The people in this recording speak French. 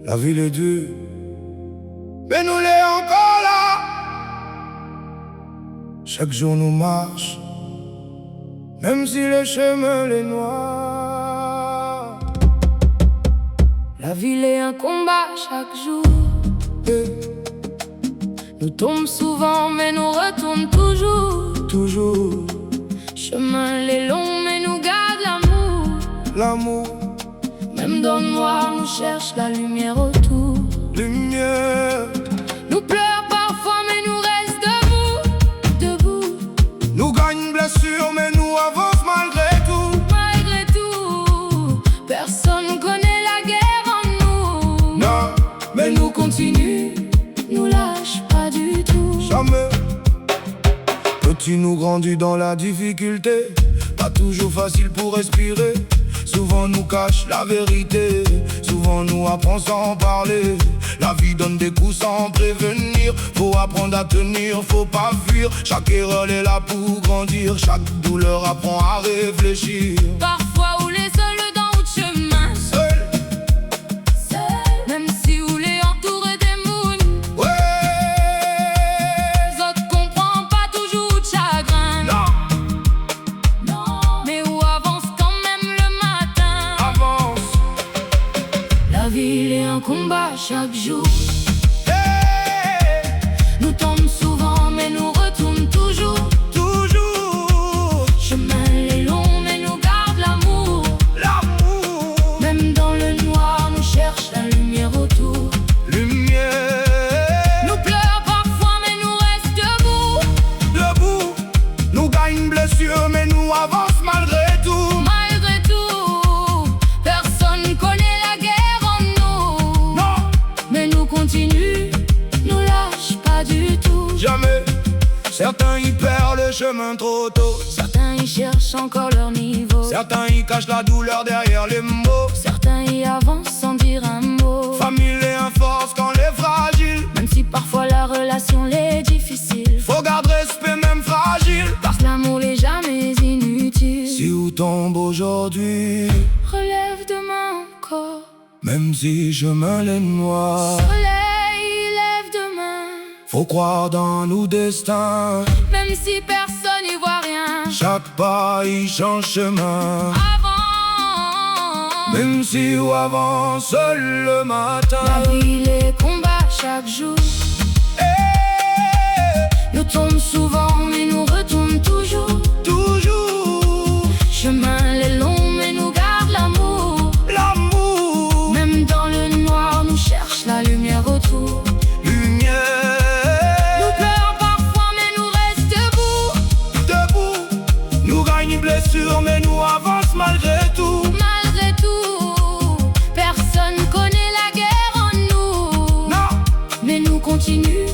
La ville est dure, mais nous l'est encore là. Chaque jour nous marche, même si le chemin est noir. La ville est un combat chaque jour. Nous tombons souvent mais nous retournons toujours. Toujours Chemin est long mais nous garde l'amour. l'amour, Même dans le noir nous cherche la lumière autour. lumière. Nous pleure parfois mais nous reste debout. Debout, Nous gagnons blessure, mais nous avance malgré tout. malgré tout. Personne connaît la guerre en nous. Non, Mais nous continue, nous lâche pas du tout. jamais. Petit nous grandit dans la difficulté, pas toujours facile pour respirer. Souvent nous cache la vérité, souvent nous apprend sans parler. La vie donne des coups sans prévenir, faut apprendre à tenir, faut pas fuir. Chaque erreur est là pour grandir, chaque douleur apprend à réfléchir. Parfois où les seuls dans le chemin, Seul, même si où les entouré des mounes, ouais, les autres comprennent pas toujours de chagrin. non, Mais où avance quand même le matin. avance. La ville est un combat chaque jour. Hey, Nous tombons souvent mais nous retournons toujours. toujours Chemin est long mais nous garde l'amour. l'amour, Même dans le noir nous cherche la lumière autour. lumière. Nous pleure parfois mais nous reste debout. Debout, nous gagnons blessure, mais nous avance malgré tout. Malgré tout, personne connaît la guerre en nous. Non, Mais nous continue, nous lâche pas du tout. jamais. Certains y perdent le chemin trop tôt. Certains y cherchent encore leur niveau. Certains y cachent la douleur derrière les mots. Certains y avancent sans dire un mot. Famille est force quand les fragiles. Même si parfois la relation est difficile. Faut garder respect même fragile. Parce que l'amour n'est jamais inutile. Si où tombe aujourd'hui, Relève demain encore. même si chemin est noir. Soleil lève demain. Faut croire dans nos destins. Même si personne n'y voit rien. Chaque pas y change chemin. Avant, Même si ou avance seul le matin. la ville est combat chaque jour. Hey, Nous tombons souvent mais nous retournons toujours. toujours Chemin est long mais nous garde l'amour. l'amour, Même dans le noir nous cherche la lumière autour. lumière. Nous pleure parfois mais nous reste debout. Debout, nous gagnons blessure, mais nous avance malgré tout. Malgré tout, personne connaît la guerre en nous. Non, Mais nous continue,